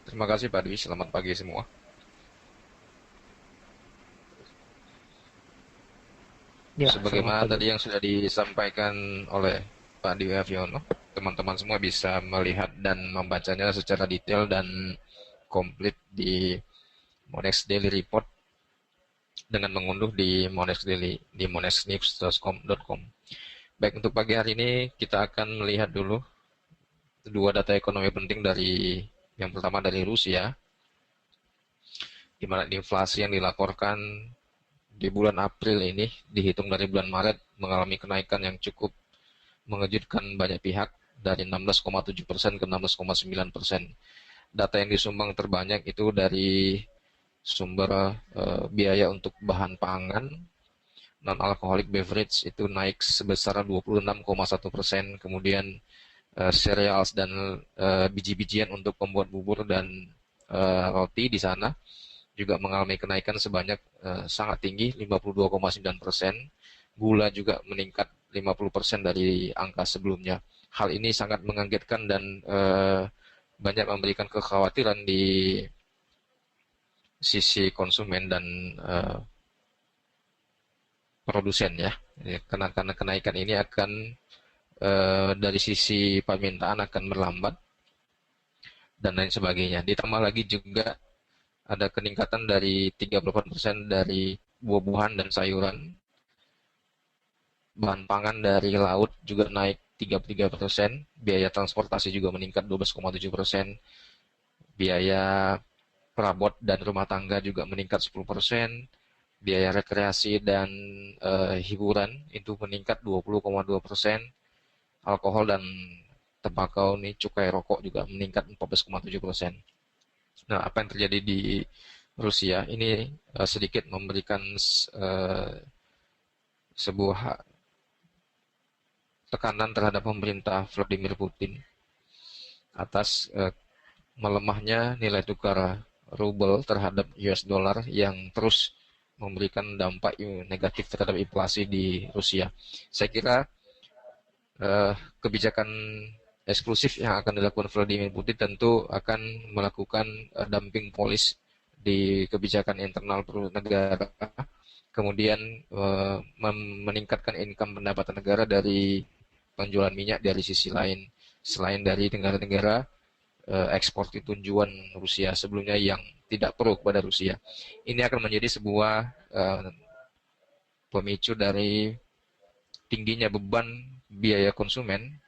Terima kasih Pak Dwi, selamat pagi semua. Ya, selamat Sebagaimana pagi. tadi yang sudah disampaikan oleh Pak Dwi Aviono, teman-teman semua bisa melihat dan membacanya secara detail dan komplit di Monex Daily Report dengan mengunduh di Monex Daily di monexnews.com. Baik, untuk pagi hari ini kita akan melihat dulu dua data ekonomi penting dari yang pertama dari Rusia, di mana inflasi yang dilaporkan di bulan April ini dihitung dari bulan Maret mengalami kenaikan yang cukup mengejutkan banyak pihak dari 16,7% ke 16,9%. Data yang disumbang terbanyak itu dari sumber biaya untuk bahan pangan, non-alcoholic beverage itu naik sebesar 26,1%, kemudian cereals dan biji-bijian untuk pembuat bubur dan roti di sana juga mengalami kenaikan sebanyak sangat tinggi 52,9%. Gula juga meningkat 50% dari angka sebelumnya. Hal ini sangat mengagetkan dan banyak memberikan kekhawatiran di sisi konsumen dan produsen ya. Karena kenaikan ini akan dari sisi permintaan akan melambat dan lain sebagainya. Ditambah lagi juga ada peningkatan dari 38% dari buah-buahan dan sayuran. Bahan pangan dari laut juga naik 33%, biaya transportasi juga meningkat 12,7%, biaya perabot dan rumah tangga juga meningkat 10%, biaya rekreasi dan hiburan itu meningkat 20,2%, alkohol dan tembakau nih cukai rokok juga meningkat 14,7%. Nah, apa yang terjadi di Rusia ini sedikit memberikan uh, sebuah tekanan terhadap pemerintah Vladimir Putin atas melemahnya nilai tukar rubel terhadap US dollar yang terus memberikan dampak negatif terhadap inflasi di Rusia. Saya kira kebijakan eksklusif yang akan dilakukan Vladimir Putin tentu akan melakukan dumping policy di kebijakan internal negara, kemudian meningkatkan income pendapatan negara dari penjualan minyak dari sisi lain, selain dari negara-negara ekspor tunjuan Rusia sebelumnya yang tidak pro kepada Rusia. Ini akan menjadi sebuah pemicu dari tingginya beban biaya konsumen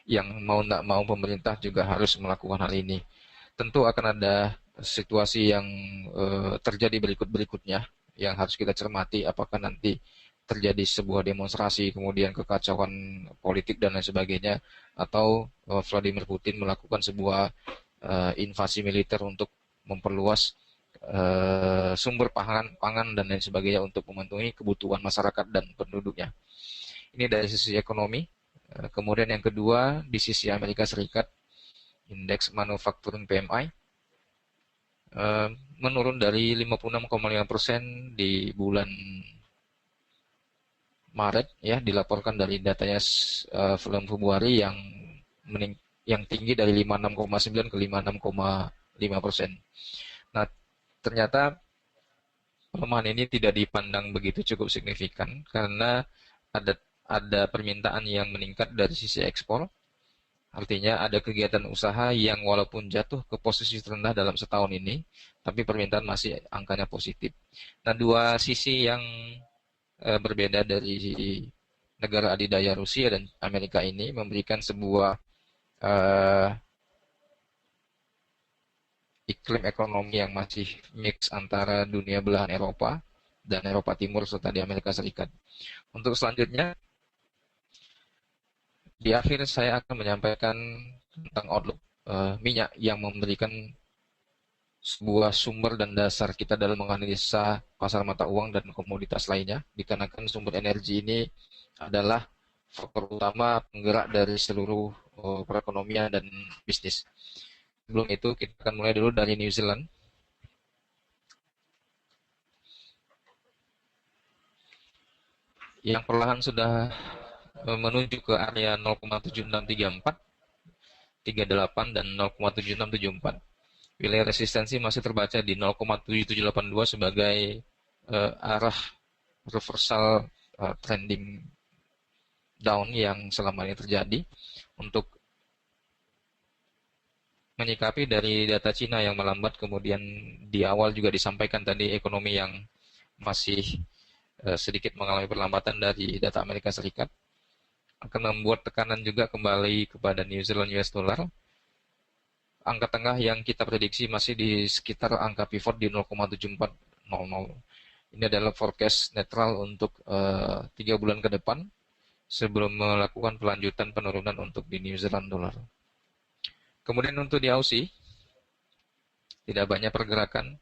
yang mau tidak mau pemerintah juga harus melakukan hal ini. Tentu akan ada situasi yang terjadi berikut-berikutnya yang harus kita cermati, apakah nanti terjadi sebuah demonstrasi, kemudian kekacauan politik dan lain sebagainya, atau Vladimir Putin melakukan sebuah invasi militer untuk memperluas sumber pangan dan lain sebagainya untuk memenuhi kebutuhan masyarakat dan penduduknya. Ini dari sisi ekonomi. Kemudian yang kedua, di sisi Amerika Serikat, indeks manufacturing PMI menurun dari 56,5% di bulan Maret ya, dilaporkan dari datanya bulan Februari yang tinggi dari 56,9 ke 56,5%. Nah, ternyata pelemahan ini tidak dipandang begitu cukup signifikan karena ada ada permintaan yang meningkat dari sisi ekspor. Artinya ada kegiatan usaha yang walaupun jatuh ke posisi terendah dalam setahun ini, tapi permintaan masih angkanya positif. Nah, dua sisi yang berbeda dari negara adidaya Rusia dan Amerika ini memberikan sebuah eh, iklim ekonomi yang masih mix antara dunia belahan Eropa dan Eropa Timur serta di Amerika Serikat. Untuk selanjutnya, di akhir saya akan menyampaikan tentang outlook minyak yang memberikan sebuah sumber dan dasar kita dalam menganalisa pasar mata uang dan komoditas lainnya, dikarenakan sumber energi ini adalah faktor utama penggerak dari seluruh perekonomian dan bisnis. Sebelum itu, kita akan mulai dulu dari New Zealand, yang perlahan sudah menuju ke area 0,7634, 0,7638 dan 0,7674. Wilayah resistensi masih terbaca di 0,7782 sebagai arah reversal trending down yang selama ini terjadi. Untuk menyikapi dari data Cina yang melambat, kemudian di awal juga disampaikan tadi ekonomi yang masih sedikit mengalami perlambatan dari data Amerika Serikat, akan membuat tekanan juga kembali kepada New Zealand US dollar. Angka tengah yang kita prediksi masih di sekitar angka pivot di 0,7400. Ini adalah forecast netral untuk 3 bulan ke depan sebelum melakukan pelanjutan penurunan untuk di New Zealand dollar. Kemudian untuk di Aussie, tidak banyak pergerakan,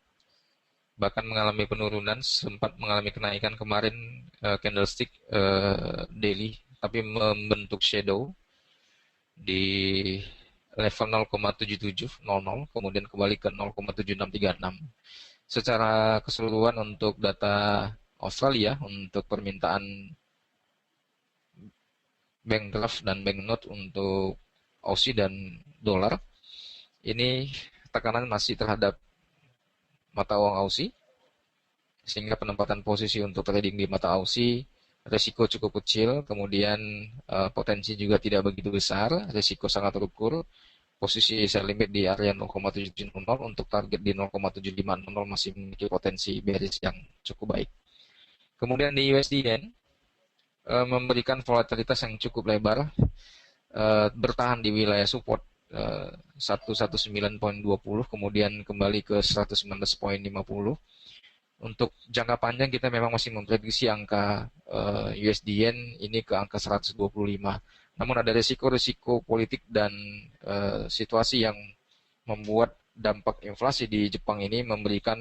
bahkan mengalami penurunan, sempat mengalami kenaikan kemarin candlestick daily, tapi membentuk shadow di level 0,7700, kemudian kembali ke 0,7636. Secara keseluruhan untuk data Australia, untuk permintaan bank draft dan bank note untuk Aussie dan dolar, ini tekanan masih terhadap mata uang Aussie, sehingga penempatan posisi untuk trading di mata Aussie resiko cukup kecil, kemudian potensi juga tidak begitu besar, resiko sangat terukur. Posisi sell limit di area 0,700, untuk target di 0,7500 masih memiliki potensi bearish yang cukup baik. Kemudian di USD memberikan volatilitas yang cukup lebar, bertahan di wilayah support 119.20, kemudian kembali ke 119.50. Untuk jangka panjang kita memang masih memprediksi angka USD Yen ini ke angka 125. Namun ada risiko-risiko politik dan situasi yang membuat dampak inflasi di Jepang ini memberikan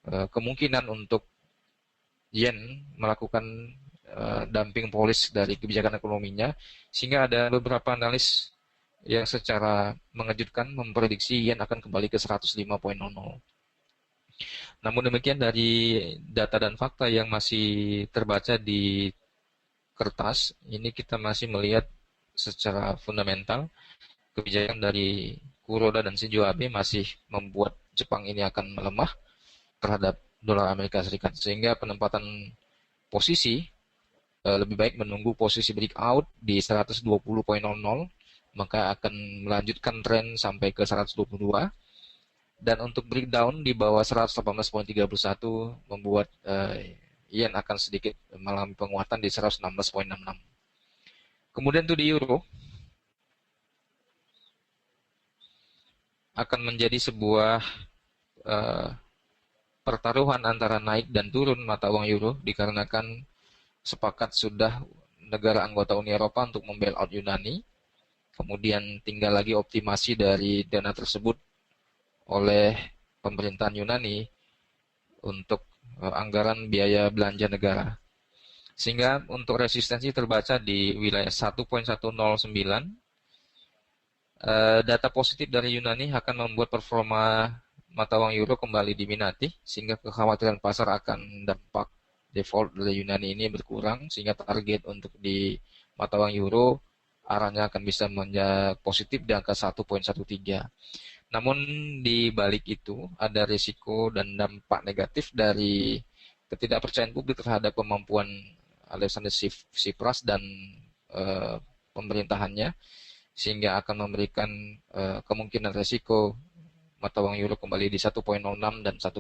kemungkinan untuk Yen melakukan dumping policy dari kebijakan ekonominya, sehingga ada beberapa analis yang secara mengejutkan memprediksi Yen akan kembali ke 105.00. Namun demikian, dari data dan fakta yang masih terbaca di kertas, ini kita masih melihat secara fundamental kebijakan dari Kuroda dan Shinzo Abe masih membuat Jepang ini akan melemah terhadap dolar Amerika Serikat, sehingga penempatan posisi lebih baik menunggu posisi breakout di 120.00, maka akan melanjutkan tren sampai ke 122. Dan untuk breakdown di bawah 118.31 membuat yen akan sedikit mengalami penguatan di 116.66. Kemudian tuh di euro akan menjadi sebuah pertaruhan antara naik dan turun mata uang euro, dikarenakan sepakat sudah negara anggota Uni Eropa untuk membailout Yunani. Kemudian tinggal lagi optimasi dari dana tersebut oleh pemerintahan Yunani untuk anggaran biaya belanja negara. Sehingga untuk resistensi terbaca di wilayah 1.109. Data positif dari Yunani akan membuat performa mata uang euro kembali diminati, sehingga kekhawatiran pasar akan dampak default dari Yunani ini berkurang, sehingga target untuk di mata uang euro arahnya akan bisa menjadi positif di angka 1.13. Namun di balik itu ada risiko dan dampak negatif dari ketidakpercayaan publik terhadap kemampuan Alexander Tsipras dan pemerintahannya, sehingga akan memberikan kemungkinan risiko mata uang euro kembali di 1.06 dan 1.05.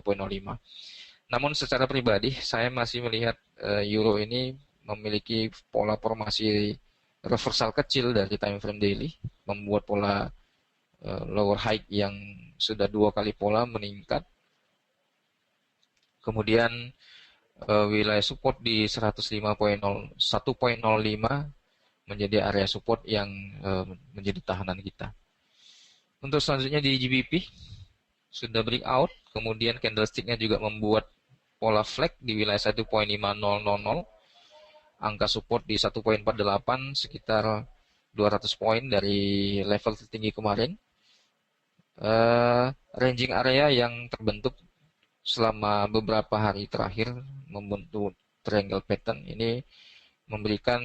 Namun secara pribadi saya masih melihat euro ini memiliki pola formasi reversal kecil dari time frame daily, membuat pola lower high yang sudah 2 kali pola meningkat. Kemudian wilayah support di 105.01.05 menjadi area support yang menjadi tahanan kita. Untuk selanjutnya di GBP sudah breakout, kemudian candlesticknya juga membuat pola flag di wilayah 1.5000, angka support di 1.48, sekitar 200 poin dari level tertinggi kemarin. Ranging area yang terbentuk selama beberapa hari terakhir membentuk triangle pattern ini memberikan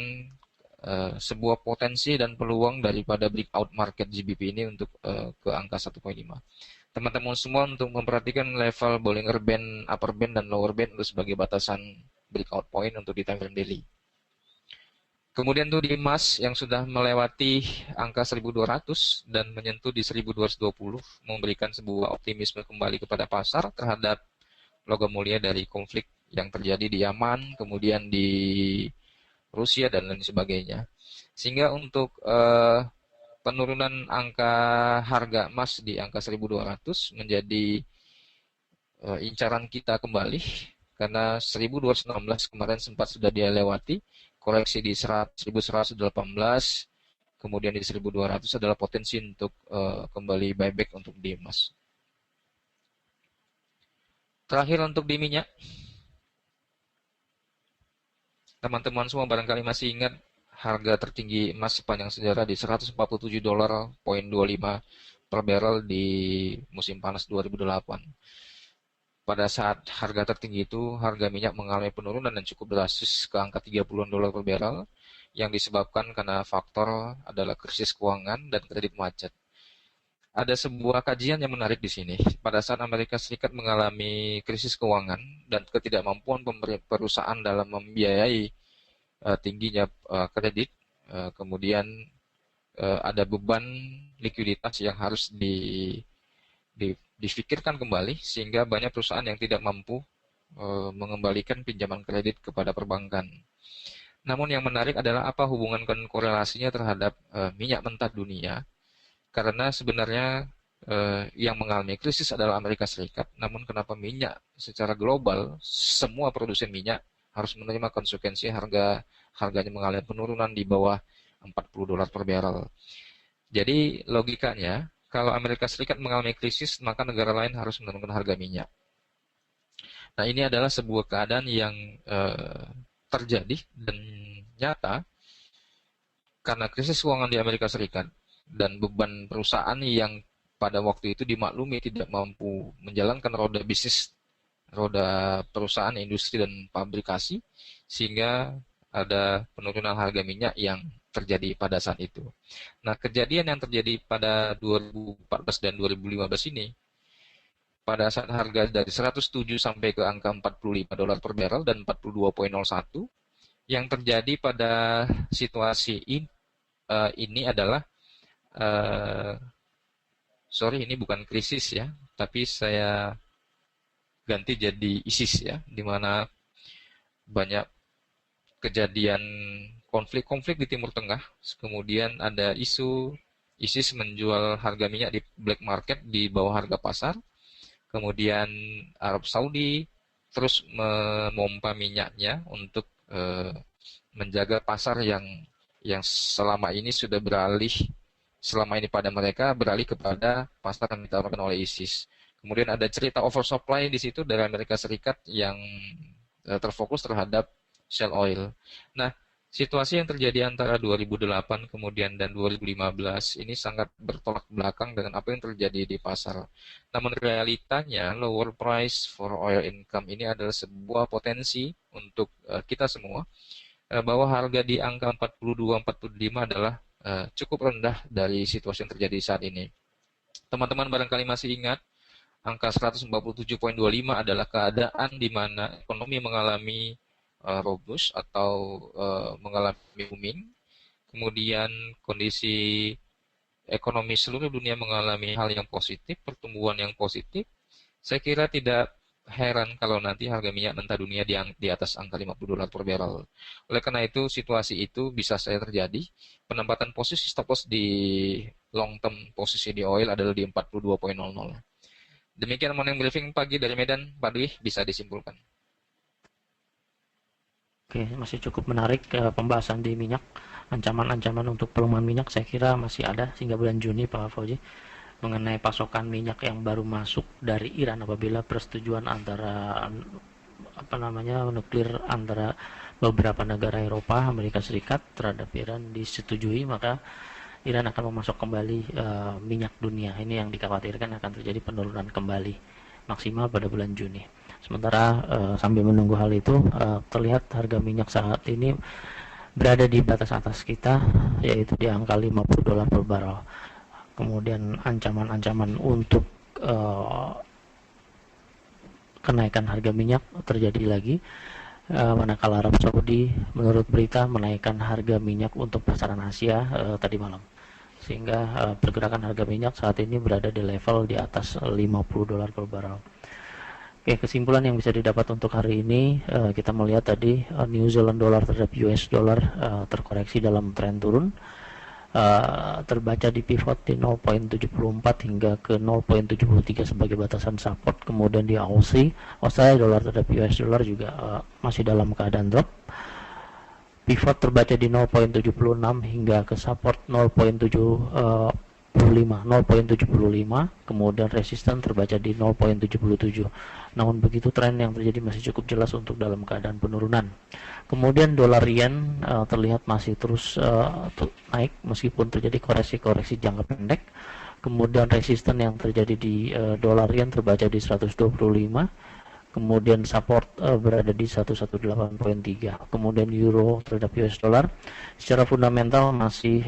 sebuah potensi dan peluang daripada breakout market GBP ini untuk ke angka 1,5. Teman-teman semua untuk memperhatikan level Bollinger Band, upper band dan lower band untuk sebagai batasan breakout point untuk di time frame daily. Kemudian tuh di emas yang sudah melewati angka 1200 dan menyentuh di 1220 memberikan sebuah optimisme kembali kepada pasar terhadap logam mulia dari konflik yang terjadi di Yaman, kemudian di Rusia dan lain sebagainya. Sehingga untuk penurunan angka harga emas di angka 1200 menjadi incaran kita kembali karena 1216 kemarin sempat sudah dia lewati, koreksi di 1118, kemudian di 1200 adalah potensi untuk kembali buyback untuk di emas. Terakhir untuk di minyak, teman-teman semua barangkali masih ingat harga tertinggi emas sepanjang sejarah di 147 dolar,25 per barrel di musim panas 2008. Pada saat harga tertinggi itu, harga minyak mengalami penurunan dan cukup drastis ke angka 30-an dolar per barrel yang disebabkan karena faktor adalah krisis keuangan dan kredit macet. Ada sebuah kajian yang menarik di sini. Pada saat Amerika Serikat mengalami krisis keuangan dan ketidakmampuan perusahaan dalam membiayai tingginya kredit, kemudian ada beban likuiditas yang harus difikirkan kembali sehingga banyak perusahaan yang tidak mampu mengembalikan pinjaman kredit kepada perbankan. Namun yang menarik adalah apa hubungan dan korelasinya terhadap minyak mentah dunia, karena sebenarnya yang mengalami krisis adalah Amerika Serikat, namun kenapa minyak secara global, semua produsen minyak harus menerima konsekuensi harganya mengalami penurunan di bawah 40 dolar per barrel. Jadi logikanya, kalau Amerika Serikat mengalami krisis, maka negara lain harus menurunkan harga minyak. Nah, ini adalah sebuah keadaan yang terjadi dan nyata karena krisis keuangan di Amerika Serikat dan beban perusahaan yang pada waktu itu dimaklumi tidak mampu menjalankan roda bisnis, roda perusahaan, industri, dan pabrikasi, sehingga ada penurunan harga minyak yang terjadi pada saat itu. Nah, kejadian yang terjadi pada 2014 dan 2015 ini, pada saat harga dari 107 sampai ke angka 45 dolar per barrel dan 42,01, yang terjadi pada situasi ini adalah ini bukan krisis ya, tapi saya ganti jadi ISIS ya, di mana banyak kejadian konflik di Timur Tengah, kemudian ada isu ISIS menjual harga minyak di black market di bawah harga pasar, kemudian Arab Saudi terus memompa minyaknya untuk menjaga pasar yang selama ini sudah pada mereka beralih kepada pasar yang ditawarkan oleh ISIS. Kemudian ada cerita oversupply di situ dari Amerika Serikat yang terfokus terhadap shale oil. Nah, situasi yang terjadi antara 2008 kemudian dan 2015 ini sangat bertolak belakang dengan apa yang terjadi di pasar. Namun realitanya lower price for oil income ini adalah sebuah potensi untuk kita semua, bahwa harga di angka 42-45 adalah cukup rendah dari situasi yang terjadi saat ini. Teman-teman barangkali masih ingat, angka 147,25 adalah keadaan di mana ekonomi mengalami robust atau mengalami booming, kemudian kondisi ekonomi seluruh dunia mengalami hal yang positif, pertumbuhan yang positif. Saya kira tidak heran kalau nanti harga minyak mentah dunia di atas angka 50 dolar per barrel. Oleh karena itu, situasi itu bisa saja terjadi. Penempatan posisi stop loss di long term posisi di oil adalah di 42,00. Demikian morning briefing pagi dari Medan, Pak Dwi, bisa disimpulkan. Oke, masih cukup menarik pembahasan di minyak. Ancaman-ancaman untuk pelemahan minyak saya kira masih ada hingga bulan Juni, Pak Fauzi, mengenai pasokan minyak yang baru masuk dari Iran apabila persetujuan antara nuklir antara beberapa negara Eropa, Amerika Serikat terhadap Iran disetujui, maka Iran akan memasok kembali minyak dunia. Ini yang dikhawatirkan akan terjadi penurunan kembali maksimal pada bulan Juni. Sementara sambil menunggu hal itu, terlihat harga minyak saat ini berada di batas atas kita, yaitu di angka 50 dolar per barrel. Kemudian ancaman-ancaman untuk kenaikan harga minyak terjadi lagi, manakala Arab Saudi menurut berita menaikkan harga minyak untuk pasaran Asia tadi malam, sehingga pergerakan harga minyak saat ini berada di level di atas 50 dolar per barrel. Oke, kesimpulan yang bisa didapat untuk hari ini, kita melihat tadi New Zealand dollar terhadap US dollar terkoreksi dalam tren turun, terbaca di pivot di 0.74 hingga ke 0.73 sebagai batasan support. Kemudian di Australia dollar terhadap US dollar juga masih dalam keadaan drop. Pivot terbaca di 0.76 hingga ke support 0.75, kemudian resisten terbaca di 0.77. Namun begitu tren yang terjadi masih cukup jelas untuk dalam keadaan penurunan. Kemudian dolar yen terlihat masih terus naik meskipun terjadi koreksi-koreksi jangka pendek. Kemudian resisten yang terjadi di dolar yen terbaca di 125. Kemudian support berada di 118.3. Kemudian euro terhadap US dollar secara fundamental masih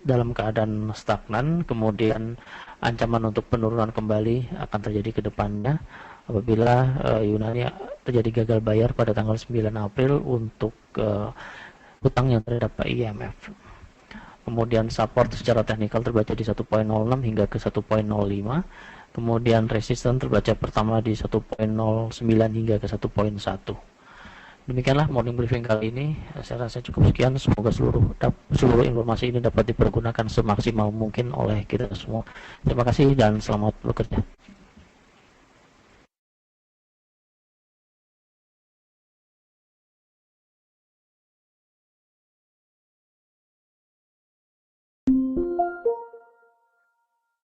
dalam keadaan stagnan. Kemudian ancaman untuk penurunan kembali akan terjadi ke depannya apabila Yunani terjadi gagal bayar pada tanggal 9 April untuk hutangnya terhadap IMF. Kemudian support secara teknikal terbaca di 1.06 hingga ke 1.05. Kemudian resisten terbaca pertama di 1.09 hingga ke 1.1. Demikianlah morning briefing kali ini. Saya rasa cukup sekian. Semoga seluruh informasi ini dapat dipergunakan semaksimal mungkin oleh kita semua. Terima kasih dan selamat bekerja.